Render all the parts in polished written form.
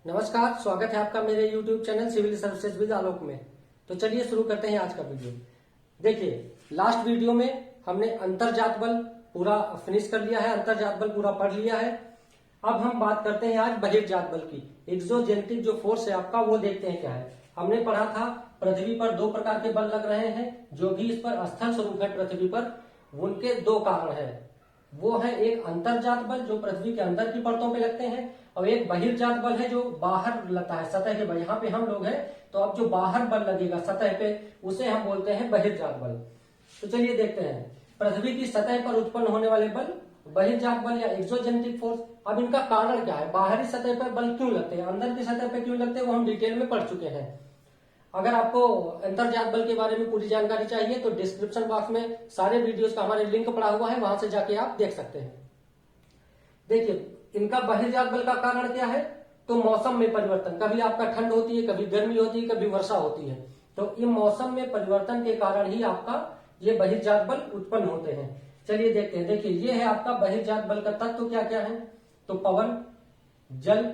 नमस्कार, स्वागत है आपका मेरे YouTube channel civil services with Alok में। तो चलिए शुरू करते हैं आज का वीडियो। देखिए, लास्ट वीडियो में हमने अंतरजात बल पूरा फिनिश कर लिया है, अंतरजात बल पूरा पढ़ लिया है। अब हम बात करते हैं आज बहिर्जात बल की। एक्सोजेनेटिक जो फोर्स है आपका, वो देखते हैं क्या है। हमने पढ़ा था पृथ्वी पर दो प्रकार के बल लग रहे हैं, जो भी इस पर स्थल स्वरूप है पृथ्वी पर, उनके दो कारण है। वो है एक अंतरजात बल जो पृथ्वी के अंदर की परतों पे लगते हैं, और एक बहिर्जात बल है जो बाहर लगता है सतह के बल। यहाँ पे हम लोग हैं, तो अब जो बाहर बल लगेगा सतह पे, उसे हम बोलते हैं बहिर्जात बल। तो चलिए देखते हैं पृथ्वी की सतह पर उत्पन्न होने वाले बल, बहिर्जात बल या एक्सोजेनेटिक फोर्स। अब इनका कारण क्या है, बाहरी सतह पर बल क्यों लगते हैं, अंदर की सतह पर क्यों लगते हैं, वो हम डिटेल में पढ़ चुके हैं। अगर आपको अंतरजात बल के बारे में पूरी जानकारी चाहिए तो डिस्क्रिप्शन बॉक्स में सारे वीडियोस का हमारे लिंक पड़ा हुआ है, वहां से जाके आप देख सकते हैं। देखिए, इनका बहिर्जात बल का कारण क्या है, तो मौसम में परिवर्तन। कभी आपका ठंड होती है, कभी गर्मी होती है, कभी वर्षा होती है, तो इन मौसम में परिवर्तन के कारण ही आपका ये बहिर्जात बल उत्पन्न होते हैं। चलिए देखते हैं। देखिए, ये है आपका बहिर्जात बल का तत्व क्या क्या है। तो पवन, जल,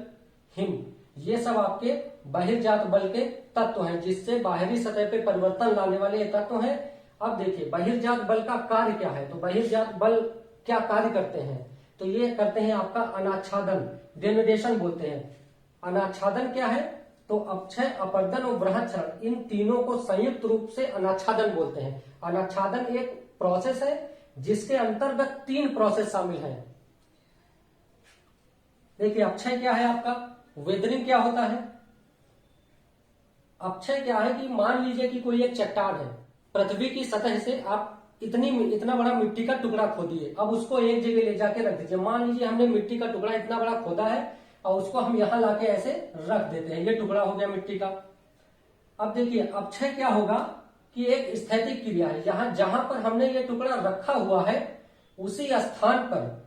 हिम, ये सब आपके बहिर्जात बल के तत्व हैं, जिससे बाहरी सतह पे परिवर्तन लाने वाले ये तत्व हैं। अब देखिए बहिर्जात बल का कार्य क्या है। तो बहिर्जात बल क्या कार्य करते हैं, तो ये करते हैं आपका अनाच्छादन, डेनुडेशन बोलते हैं। अनाच्छादन क्या है, तो अपक्षय, अपरदन और बृहच्छरण, इन तीनों को संयुक्त रूप से अनाच्छादन बोलते हैं। अनाच्छादन एक प्रोसेस है जिसके अंतर्गत तीन प्रोसेस शामिल है। देखिए, अक्षय क्या है आपका, वेदरिंग क्या होता है। अक्षय क्या है कि मान लीजिए कि कोई एक चट्टान है, पृथ्वी की सतह से आप इतना बड़ा मिट्टी का टुकड़ा खोदिए। अब उसको एक जगह ले जाके रख दीजिए। मान लीजिए हमने मिट्टी का टुकड़ा इतना बड़ा खोदा है और उसको हम यहां लाके ऐसे रख देते हैं, ये टुकड़ा हो गया मिट्टी का। अब देखिए अक्षय क्या होगा कि एक स्थैतिक क्रिया है, जहां पर हमने ये टुकड़ा रखा हुआ है उसी स्थान पर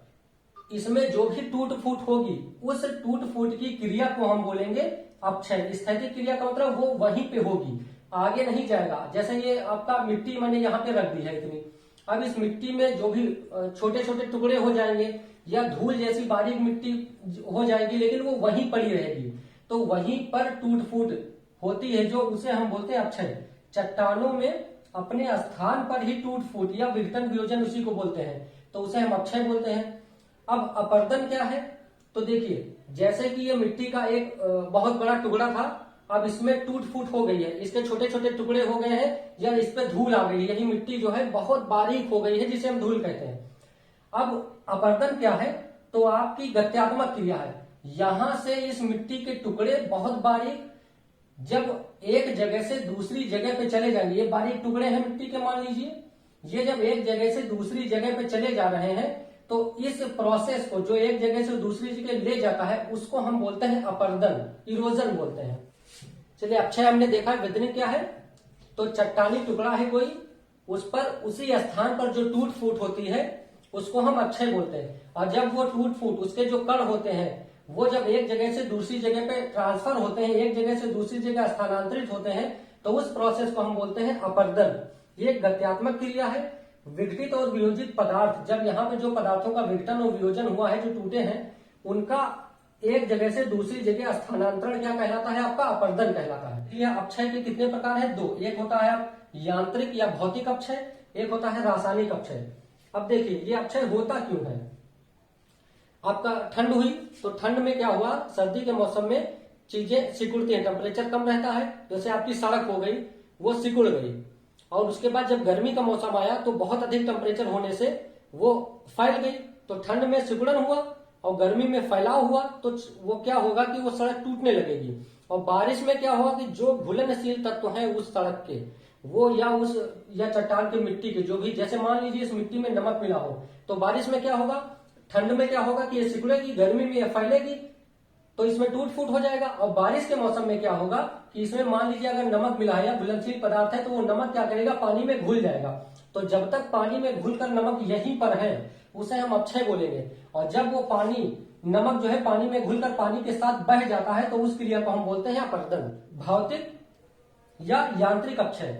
इसमें जो भी टूट फूट होगी, उस टूट फूट की क्रिया को हम बोलेंगे अपक्षय। स्थैतिक क्रिया का मतलब वो वहीं पे होगी, आगे नहीं जाएगा। जैसे ये आपका मिट्टी मैंने यहाँ पे रख दी है इतनी, अब इस मिट्टी में जो भी छोटे छोटे टुकड़े हो जाएंगे या धूल जैसी बारीक मिट्टी हो जाएगी, लेकिन वो वहीं पड़ी रहेगी, तो वहीं पर टूट फूट होती है, जो उसे हम बोलते हैं अपक्षय। चट्टानों में अपने स्थान पर ही टूट फूट या विघटन वियोजन उसी को बोलते हैं, तो उसे हम अक्षय बोलते हैं। अब अपरदन क्या है, तो देखिए जैसे कि ये मिट्टी का एक बहुत बड़ा टुकड़ा था, अब इसमें टूट फूट हो गई है, इसके छोटे छोटे टुकड़े हो गए हैं या इस पे धूल आ गई है, यही मिट्टी जो है बहुत बारीक हो गई है, जिसे हम धूल कहते हैं। अब अपरदन क्या है, तो आपकी गत्यात्मक क्रिया है। यहां से इस मिट्टी के टुकड़े बहुत बारीक जब एक जगह से दूसरी जगह पे चले जाएंगे, ये बारीक टुकड़े हैं मिट्टी के, मान लीजिए ये जब एक जगह से दूसरी जगह पे चले जा रहे हैं, तो इस प्रोसेस को जो एक जगह से दूसरी जगह ले जाता है उसको हम बोलते हैं अपरदन, इरोजन बोलते हैं। चलिए, अक्षय हमने देखा, वेदनिक क्या है, तो चट्टानी टुकड़ा है कोई, उस पर उसी स्थान पर जो टूट फूट होती है उसको हम अक्षय बोलते हैं। और जब वो टूट फूट, उसके जो कण होते हैं, वो जब एक जगह से दूसरी जगह पे ट्रांसफर होते हैं, एक जगह से दूसरी जगह स्थानांतरित होते हैं, तो उस प्रोसेस को हम बोलते हैं अपरदन। ये एक गत्यात्मक क्रिया है। विघटित और वियोजित पदार्थ, जब यहाँ पे जो पदार्थों का विघटन और वियोजन हुआ है, जो टूटे हैं, उनका एक जगह से दूसरी जगह स्थानांतरण क्या कहलाता है, आपका अपरदन कहलाता है। यह अक्षय के कितने प्रकार हैं, दो। एक होता है यांत्रिक या भौतिक अक्षय, एक होता है रासायनिक अक्षय। अब देखिए ये अक्षय होता क्यों है। आपका ठंड हुई, तो ठंड में क्या हुआ, सर्दी के मौसम में चीजें सिकुड़ती हैं, टेम्परेचर कम रहता है, जैसे आपकी सड़क हो गई वो सिकुड़ गई, और उसके बाद जब गर्मी का मौसम आया तो बहुत अधिक टेम्परेचर होने से वो फैल गई, तो ठंड में सिकुड़न हुआ और गर्मी में फैलाव हुआ, तो वो क्या होगा कि वो सड़क टूटने लगेगी। और बारिश में क्या होगा कि जो घुलनशील तत्व हैं उस सड़क के, वो या चट्टान की मिट्टी के, जो भी, जैसे मान लीजिए इस मिट्टी में नमक मिला हो, तो बारिश में क्या होगा, ठंड में क्या होगा कि ये सिकुड़ेगी, गर्मी में ये फैलेगी, तो इसमें टूट फूट हो जाएगा। और बारिश के मौसम में क्या होगा कि इसमें मान लीजिए अगर नमक मिला है या घुलनशील पदार्थ है, तो वो नमक क्या करेगा, पानी में घुल जाएगा। तो जब तक पानी में घुलकर नमक यहीं पर है उसे हम अक्षय बोलेंगे, और जब वो नमक जो है पानी में घुलकर पानी के साथ बह जाता है, तो उस क्रिया को हम बोलते हैं अपरदन। भौतिक या यांत्रिक अक्षय,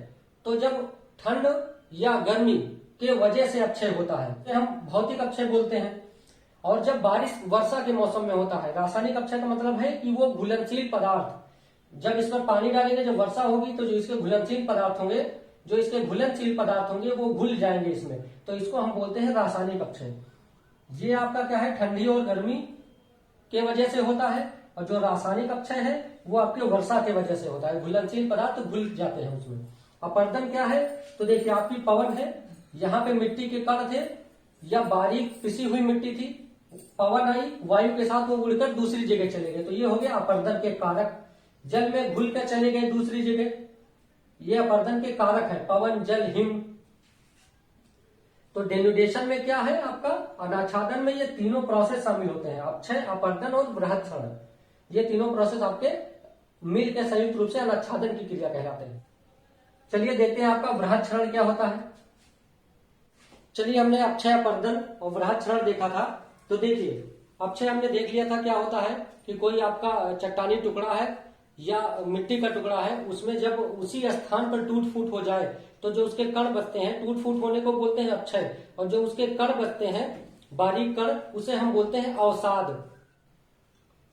तो जब ठंड या गर्मी के वजह से अक्षय होता है तो हम भौतिक अक्षय बोलते हैं। और जब बारिश वर्षा के मौसम में होता है, रासायनिक अपक्षय का मतलब है कि वो घुलनशील पदार्थ, जब इस पर पानी डालेंगे, जब वर्षा होगी तो जो इसके घुलनशील पदार्थ होंगे, वो घुल जाएंगे इसमें, तो इसको हम बोलते हैं रासायनिक अपक्षय। ये आपका क्या है, ठंडी और गर्मी के वजह से होता है, और जो रासायनिक अपक्षय है वो आपके वर्षा के वजह से होता है, घुलनशील पदार्थ घुल जाते हैं उसमें। अपर्दन क्या है, तो देखिए आपकी पवन है, यहाँ पे मिट्टी के कण थे या बारीक पिसी हुई मिट्टी थी, पवन आई, वायु के साथ वो उड़कर दूसरी जगह चले गए, तो ये हो गया अपर्दन के कारक। जल में घुल कर चले गए दूसरी जगह, ये अपर्दन के कारक है, पवन, जल, हिम। तो डेन्यूडेशन में क्या है आपका, अनाच्छादन में ये तीनों प्रोसेस शामिल होते हैं, अपक्षय, अपर्दन और बृहत्क्षरण। ये तीनों प्रोसेस आपके मिल के संयुक्त रूप से अनाच्छादन की क्रिया कहलाते हैं। चलिए देखते हैं आपका बृहत्क्षरण क्या होता है। चलिए हमने अपक्षय, अपर्दन और बृहत्क्षरण देखा था, तो देखिए अपक्षय हमने देख लिया था क्या होता है कि कोई आपका चट्टानी टुकड़ा है या मिट्टी का टुकड़ा है, उसमें जब उसी स्थान पर टूट फूट हो जाए तो जो उसके कण बचते हैं, टूट फूट होने को बोलते हैं अपक्षय, और जो उसके कण बचते हैं, बारीक कण, उसे हम बोलते हैं अवसाद।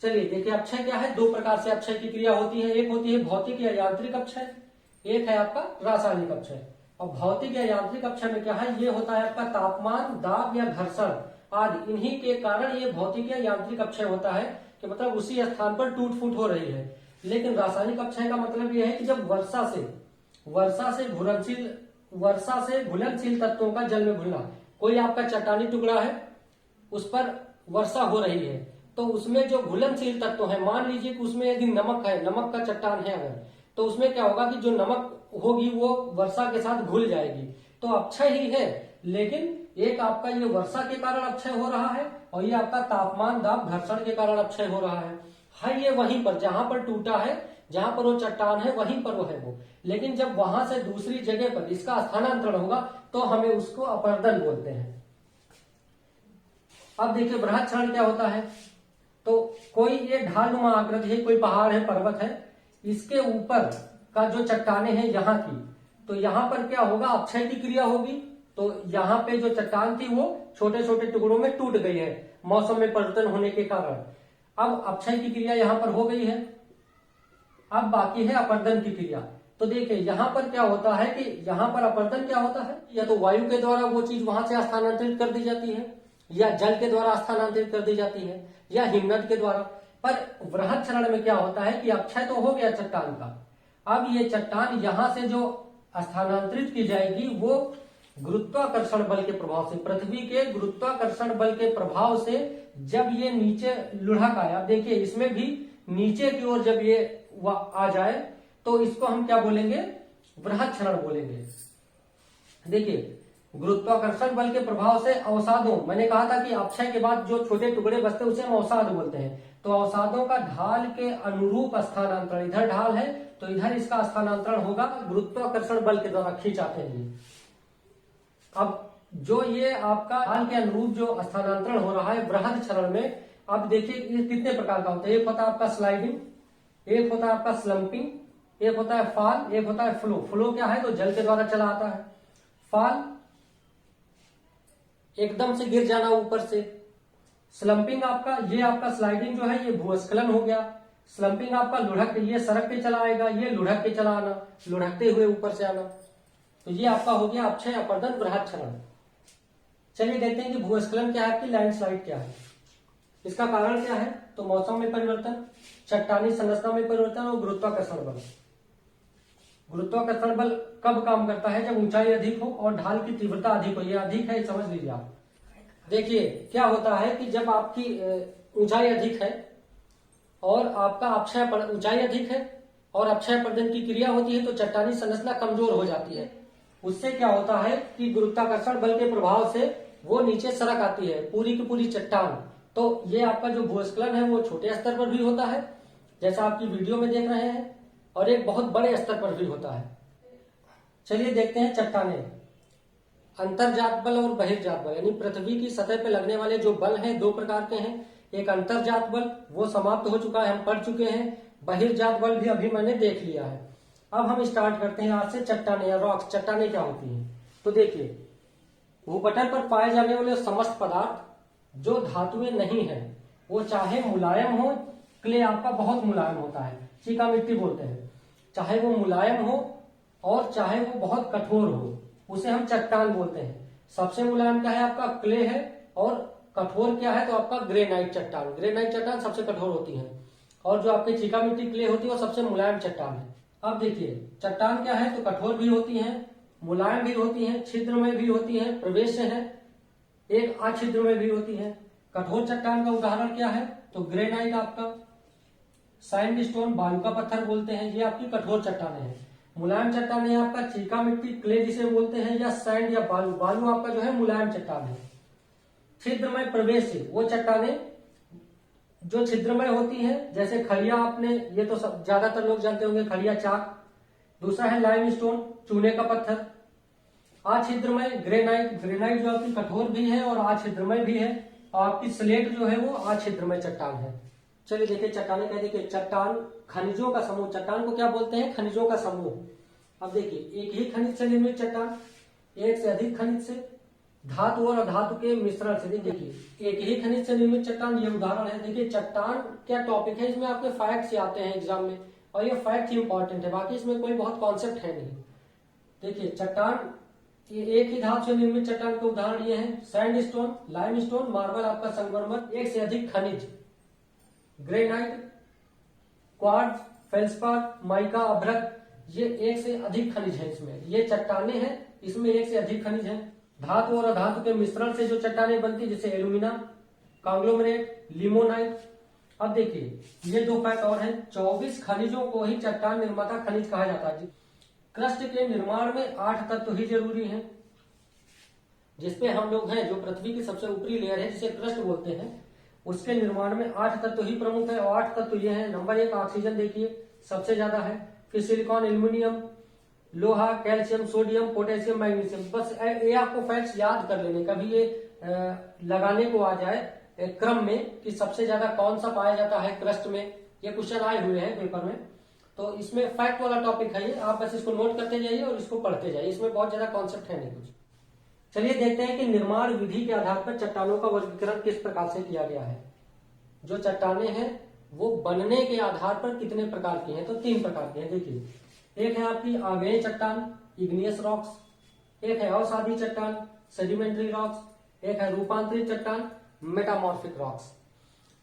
चलिए देखिए अपक्षय क्या है, दो प्रकार से अपक्षय की क्रिया होती है, एक होती है भौतिक या यांत्रिक अपक्षय, एक है आपका रासायनिक अपक्षय। और भौतिक या यांत्रिक अपक्षय में क्या है, ये होता है आपका तापमान, दाब या घर्षण आदि, इन्हीं के कारण ये भौतिक या यांत्रिक अपक्षय होता है, कि मतलब उसी स्थान पर टूट फूट हो रही है। लेकिन रासायनिक अपक्षय का मतलब यह है कि जब वर्षा से घुलनशील तत्वों का जल में घुलना, कोई आपका चट्टानी टुकड़ा है, उस पर वर्षा हो रही है, तो उसमें जो घुलनशील तत्व है, मान लीजिए कि उसमें यदि नमक है, नमक का चट्टान है अगर, तो उसमें क्या होगा कि जो नमक होगी वो वर्षा के साथ घुल जाएगी, तो अपक्षय ही है। लेकिन एक आपका ये वर्षा के कारण अपक्षय हो रहा है, और ये आपका तापमान, दाब, घर्षण के कारण अपक्षय हो रहा है ये वहीं पर, जहां पर टूटा है, जहां पर वो चट्टान है, वहीं पर वो है वो। लेकिन जब वहां से दूसरी जगह पर इसका स्थानांतरण होगा तो हमें उसको अपर्दन बोलते हैं। अब देखिए बृहत्क्षरण क्या होता है, तो कोई ये ढालनुमा आकृति है, कोई पहाड़ है, पर्वत है, इसके ऊपर का जो चट्टाने हैं यहाँ की, तो यहाँ पर क्या होगा, अपक्षय की क्रिया होगी। तो यहाँ पे जो चट्टान थी वो छोटे छोटे टुकड़ों में टूट गई है मौसम में परिवर्तन होने के कारण। अब अपक्षय की क्रिया यहाँ पर हो गई है। अब बाकी है अपर्दन की क्रिया। तो देखिए यहाँ पर क्या होता है कि यहाँ पर अपर्दन क्या होता है, या तो वायु के द्वारा वो चीज वहां से स्थानांतरित कर दी जाती है, या जल के द्वारा स्थानांतरित कर दी जाती है, या हिमनद के द्वारा। पर बृहत्क्षरण में क्या होता है कि अपक्षय तो हो गया चट्टान का, अब ये चट्टान यहां से जो स्थानांतरित की जाएगी वो गुरुत्वाकर्षण बल के प्रभाव से, पृथ्वी के गुरुत्वाकर्षण बल के प्रभाव से जब ये नीचे लुढ़क आया, देखिए इसमें भी नीचे की ओर जब ये आ जाए तो इसको हम क्या बोलेंगे, बृहत्क्षरण बोलेंगे। देखिए गुरुत्वाकर्षण बल के प्रभाव से अवसादों, मैंने कहा था कि अपक्षय के बाद जो छोटे टुकड़े बचते हैं उसे हम अवसाद बोलते हैं, तो अवसादों का ढाल के अनुरूप स्थानांतरण, इधर ढाल है तो इधर इसका स्थानांतरण होगा गुरुत्वाकर्षण बल के द्वारा खींचाते हैं। अब जो ये आपका ढाल के अनुरूप जो स्थानांतरण हो रहा है बृहत्क्षरण में, अब देखिए ये कितने प्रकार का होता है, एक होता है आपका स्लाइडिंग, एक होता है आपका स्लम्पिंग, एक होता है फॉल, एक होता है फ्लो। फ्लो क्या है, तो जल के द्वारा चला आता है। फॉल एकदम से गिर जाना ऊपर से। स्लम्पिंग आपका, ये आपका स्लाइडिंग जो है ये भूस्खलन हो गया। स्लम्पिंग आपका लुढ़क, ये सड़क पे चला आएगा, ये लुढ़क के चला आना, लुढ़कते हुए ऊपर से आना। तो ये आपका हो गया अपक्षय, अपर्दन, बृहत्क्षरण। चलिए देखते हैं कि भूस्खलन क्या है, आपकी लैंडस्लाइड क्या है, इसका कारण क्या है, तो मौसम में परिवर्तन, चट्टानी संरचना में परिवर्तन और गुरुत्वाकर्षण बल। गुरुत्वाकर्षण बल कब काम करता है, जब ऊंचाई अधिक हो और ढाल की तीव्रता अधिक हो। ये अधिक है, समझ लीजिए आप। देखिए क्या होता है कि जब आपकी ऊंचाई अधिक है और आपका अपक्षय, ऊंचाई अधिक है और अपक्षय अपर्दन की क्रिया होती है तो चट्टानी संरचना कमजोर हो जाती है। उससे क्या होता है कि गुरुत्वाकर्षण बल के प्रभाव से वो नीचे सरक आती है पूरी की पूरी चट्टान। तो ये आपका जो भूस्खलन है वो छोटे स्तर पर भी होता है जैसा आपकी वीडियो में देख रहे हैं, और एक बहुत बड़े स्तर पर भी होता है। चलिए देखते हैं चट्टाने, अंतर्जात बल और बहिर्जात बल, यानी पृथ्वी की सतह पर लगने वाले जो बल हैं दो प्रकार के हैं। एक अंतर्जात बल, वो समाप्त हो चुका है, हम पढ़ चुके हैं। बहिर्जात बल भी अभी मैंने देख लिया है। अब हम स्टार्ट करते हैं आज से चट्टाने या रॉक्स। चट्टाने क्या होती हैं, तो देखिए भूपटल पर पाए जाने वाले समस्त पदार्थ जो धातुएं नहीं है वो चाहे मुलायम हो, क्ले आपका बहुत मुलायम होता है, चीका मिट्टी बोलते हैं, चाहे वो मुलायम हो और चाहे वो बहुत कठोर हो, उसे हम चट्टान बोलते हैं। सबसे मुलायम क्या है आपका क्ले है, और कठोर क्या है तो आपका ग्रेनाइट चट्टान। ग्रेनाइट चट्टान सबसे कठोर होती है, और जो आपकी चीका मिट्टी क्ले होती है वो सबसे मुलायम चट्टान है। अब देखिए चट्टान क्या है तो कठोर भी होती है, मुलायम भी होती है, छिद्र में भी होती है, प्रवेश है, एक अछिद्र में भी होती है। कठोर चट्टान का उदाहरण क्या है तो ग्रेनाइट आपका, सैंडस्टोन बालू का पत्थर बोलते हैं, ये आपकी कठोर चट्टाने हैं। मुलायम चट्टाने आपका चीका मिट्टी क्ले जिसे बोलते हैं, या सैंड या बालू, बालू आपका जो है मुलायम चट्टान है। छिद्रमय प्रवेश से वो चट्टाने जो छिद्रमय होती हैं, जैसे खड़िया, आपने ये तो सब ज्यादातर लोग जानते होंगे, खड़िया चाक। दूसरा है लाइमस्टोन, चूने का पत्थर। अछिद्रमय ग्रेनाइट, ग्रेनाइट जो आपकी कठोर भी है और अछिद्रमय भी है, और आपकी स्लेट जो है वो अछिद्रमय चट्टान है। चलिए देखिए चट्टाने कह देखिए चट्टान खनिजों का समूह, चट्टान को क्या बोलते हैं खनिजों का समूह। अब देखिए एक ही खनिज से निर्मित चट्टान, एक से अधिक खनिज से, धातु और अधातु के मिश्रण से। देखिए एक ही खनिज से निर्मित चट्टान, ये उदाहरण है। देखिए चट्टान क्या टॉपिक है, इसमें आपके फैक्ट्स आते हैं एग्जाम में, और ये फैक्ट ही इंपॉर्टेंट है, बाकी इसमें कोई बहुत कॉन्सेप्ट है नहीं। देखिए चट्टान, ये एक ही धातु से निर्मित चट्टान के उदाहरण ये है सैंडस्टोन, लाइमस्टोन, मार्बल आपका संगमरमर, एक से अधिक खनिज, ग्रेनाइट, क्वार्ट्ज, फेल्सपार, माइका, अभ्रक, ये एक से अधिक खनिज है इसमें। ये चट्टाने हैं, इसमें एक से अधिक खनिज है। धातु और अधातु के मिश्रण से जो चट्टाने बनती, जैसे एल्यूमिना, कांग्लोमरेट, लिमोनाइट। अब देखिए ये दो फैक्ट और हैं, 24 खनिजों को ही चट्टान निर्माता खनिज कहा जाता है। क्रस्ट के निर्माण में 8 तत्व ही जरूरी हैं, जिसपे हम लोग हैं, जो पृथ्वी की सबसे ऊपरी लेयर है जिसे क्रस्ट बोलते हैं, उसके निर्माण में 8 तत्व ही प्रमुख है। और 8 तत्व ये हैं, नंबर 1 ऑक्सीजन, देखिए सबसे ज्यादा है, फिर सिलिकॉन, एल्यूमिनियम, लोहा, कैल्शियम, सोडियम, पोटेशियम, मैग्नीशियम। बस ये आपको फैक्ट्स याद कर लेने, कभी ये लगाने को आ जाए क्रम में कि सबसे ज्यादा कौन सा पाया जाता है क्रस्ट में, ये क्वेश्चन आए हुए हैं पेपर में, तो इसमें फैक्ट वाला टॉपिक है ये, आप बस इसको नोट करते जाइए और इसको पढ़ते जाइए, इसमें बहुत ज्यादा कॉन्सेप्ट है नहीं कुछ। चलिए देखते हैं कि निर्माण विधि के आधार पर चट्टानों का वर्गीकरण किस प्रकार से किया गया है। जो चट्टाने हैं वो बनने के आधार पर कितने प्रकार की हैं, तो 3 प्रकार की हैं। देखिए एक है आपकी आग्नेय चट्टान, इग्नियस रॉक्स, एक है अवसादी चट्टान, सेडिमेंट्री रॉक्स, एक है रूपांतरित चट्टान, मेटामॉर्फिक रॉक्स।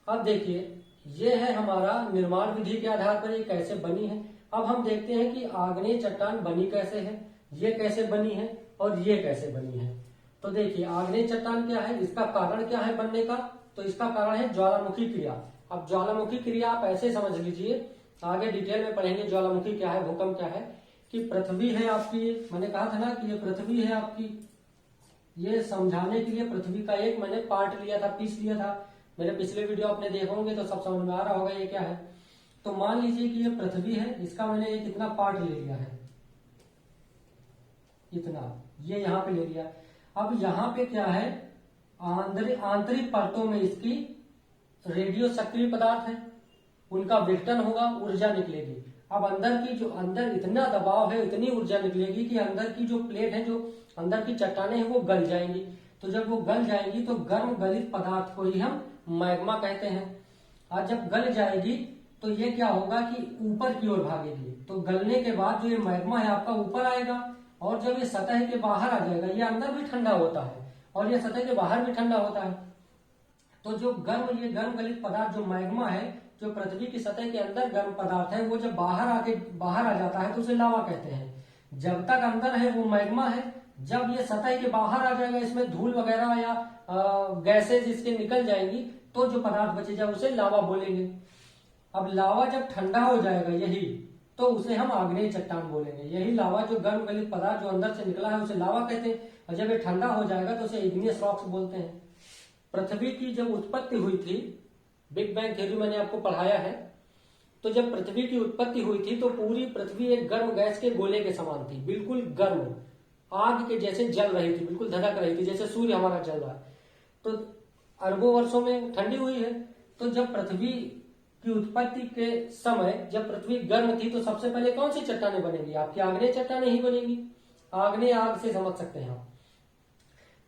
अब देखिए ये है हमारा निर्माण विधि के आधार पर ये कैसे बनी है। अब हम देखते हैं कि आग्नेय चट्टान बनी कैसे है, ये कैसे बनी है और ये कैसे बनी है। तो देखिए आग्नेय चट्टान क्या है, इसका कारण क्या है बनने का, तो इसका कारण है ज्वालामुखी क्रिया। अब ज्वालामुखी क्रिया आप ऐसे समझ लीजिए, आगे डिटेल में पढ़ेंगे ज्वालामुखी क्या है, भूकंप क्या है, कि पृथ्वी है आपकी, मैंने कहा था ना कि ये पृथ्वी है आपकी, ये समझाने के लिए पृथ्वी का एक मैंने पार्ट लिया था, पीस लिया था, मेरे पिछले वीडियो आपने देखा होंगे तो सब समझ में आ रहा होगा ये क्या है। तो मान लीजिए कि ये पृथ्वी है, इसका मैंने एक इतना पार्ट ले लिया है, इतना, ये यहाँ पे ले लिया। अब यहाँ पे क्या है, आंतरिक परतों में इसकी रेडियो सक्रिय पदार्थ है, उनका विघटन होगा, ऊर्जा निकलेगी। अब अंदर की जो, अंदर इतना दबाव है, इतनी ऊर्जा निकलेगी कि अंदर की जो प्लेट है, जो अंदर की चट्टाने हैं वो गल जाएंगी। तो जब वो गल जाएंगी तो गर्म गलित पदार्थ को ही हम मैग्मा कहते हैं। और जब गल जाएगी तो ये क्या होगा कि ऊपर की ओर भागेगी, तो गलने के बाद जो ये मैग्मा है आपका ऊपर आएगा, और जब ये सतह के बाहर आ जाएगा, ये अंदर भी ठंडा होता है और ये सतह के बाहर भी ठंडा होता है, तो जो ये गर्म गलित पदार्थ जो मैग्मा है, जो पृथ्वी की सतह के अंदर गर्म पदार्थ है, वो जब बाहर आ जाता है तो उसे लावा कहते हैं। जब तक अंदर है वो मैग्मा है, जब ये सतह के बाहर आ जाएगा, इसमें धूल वगैरह या गैसेज इसके निकल जाएंगी, तो जो पदार्थ बचेगा उसे लावा बोलेंगे। अब लावा जब ठंडा हो जाएगा यही, तो उसे हम आग्नेय चट्टान बोलेंगे। यही लावा जो गर्म गलित पदार्थ जो अंदर से निकला है उसे लावा कहते हैं, और जब ये ठंडा हो जाएगा तो उसे इग्नियस रॉक्स बोलते हैं। पृथ्वी की जब उत्पत्ति हुई थी, बिग बैंग थ्योरी मैंने आपको पढ़ाया है, तो जब पृथ्वी की उत्पत्ति हुई थी तो पूरी पृथ्वी एक गर्म गैस के गोले के समान थी, बिल्कुल गर्म, आग के जैसे जल रही थी, बिल्कुल धधक रही थी, जैसे सूर्य हमारा जल रहा है। तो अरबों वर्षों में ठंडी हुई है। तो जब पृथ्वी की उत्पत्ति के समय जब पृथ्वी गर्म थी तो सबसे पहले कौन सी चट्टाने बनेगी, आपकी आग्नेय चट्टाने ही बनेगी। आग्नेय आग से समझ सकते हैं आप।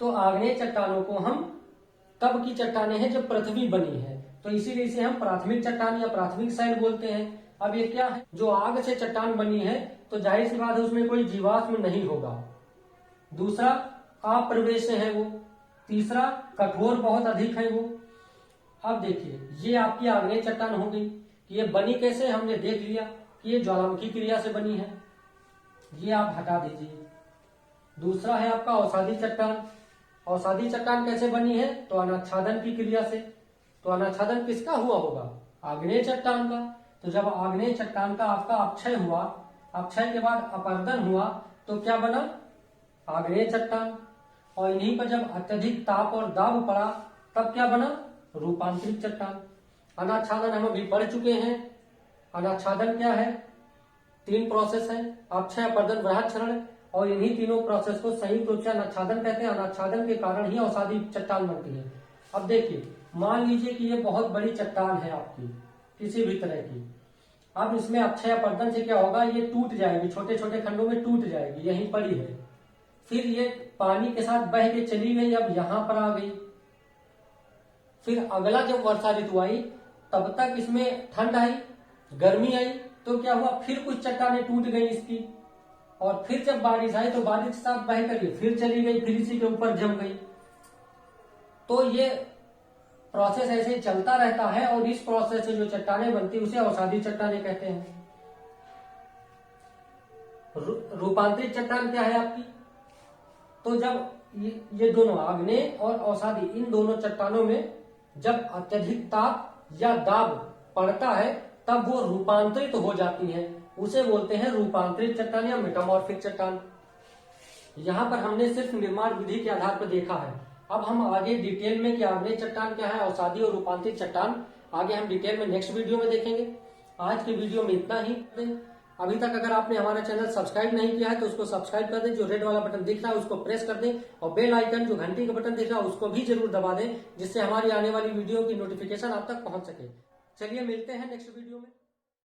तो आग्नेय चट्टानों को हम तब की चट्टानें हैं जब पृथ्वी बनी है, तो इसीलिए इसे हम प्राथमिक चट्टान या प्राथमिक शैल बोलते हैं। अब ये क्या है, जो आग से चट्टान बनी है तो जाहिर सी बात है उसमें कोई जीवाश्म नहीं होगा। दूसरा, अप्रवेश है वो। तीसरा, कठोर बहुत अधिक है वो। अब देखिए, ये आपकी आग्नेय चट्टान हो गई कि ये बनी कैसे, हमने देख लिया कि ये ज्वालामुखी क्रिया से बनी है, ये आप हटा दीजिए। दूसरा है आपका अवसादी चट्टान। अवसादी चट्टान कैसे बनी है, तो अनाच्छादन की क्रिया से। तो अनाच्छादन किसका हुआ होगा, आग्नेय चट्टान का। तो जब आग्नेय चट्टान का आपका अपक्षय हुआ, अपक्षय के बाद अपर्दन हुआ, तो क्या बना, आग्नेय चट्टान। और इन्हीं पर जब अत्यधिक ताप और दाब पड़ा, तब क्या बना, रूपांतरित चट्टान। अनाच्छादन हम अभी पढ़ चुके हैं। अनाच्छादन क्या है, 3 प्रोसेस है, अपक्षय, अपर्दन, बृहच्छरण, और इन्हीं तीनों प्रोसेस को संयुक्त रूप से अनाच्छादन कहते हैं। अनाच्छादन के कारण ही अवसादी चट्टान बनती है। अब देखिए, मान लीजिए कि ये बहुत बड़ी चट्टान है आपकी, किसी भी तरह की। अब इसमें अक्षय अपर्दन से क्या होगा, ये टूट जाएगी, छोटे छोटे खंडों में टूट जाएगी, यहीं पड़ी है। फिर ये पानी के साथ बह के चली गई, अब यहां पर आ गई। फिर अगला जब वर्षा ऋतु आई, तब तक इसमें ठंड आई, गर्मी आई, तो क्या हुआ, फिर कुछ चट्टानें टूट गई इसकी। और फिर जब बारिश आई तो बारिश के साथ बह कर फिर चली गई, फिर इसी के ऊपर जम गई। तो ये प्रोसेस ऐसे चलता रहता है, और इस प्रोसेस से जो चट्टानें बनती है उसे अवसादी चट्टानें कहते हैं। रूपांतरित चट्टान क्या है आपकी, तो जब ये दोनों आग्नेय और अवसादी, इन दोनों चट्टानों में जब अत्यधिक ताप या दाब पड़ता है, तब वो रूपांतरित हो जाती है, उसे बोलते हैं रूपांतरित चट्टान या मेटामॉर्फिक चट्टान। यहाँ पर हमने सिर्फ निर्माण विधि के आधार पर देखा है। अब हम आगे डिटेल में कि आग्नेय चट्टान क्या है, अवसादी और रूपांतरित चट्टान, आगे हम डिटेल में नेक्स्ट वीडियो में देखेंगे। आज के वीडियो में इतना ही। अभी तक अगर आपने हमारा चैनल सब्सक्राइब नहीं किया है तो उसको सब्सक्राइब कर दें, जो रेड वाला बटन दिख रहा है उसको प्रेस कर दें, और बेल आइकन जो घंटी का बटन दिख रहा है उसको भी जरूर दबा दें, जिससे हमारी आने वाली वीडियो की नोटिफिकेशन आप तक पहुंच सके। चलिए मिलते हैं नेक्स्ट वीडियो में।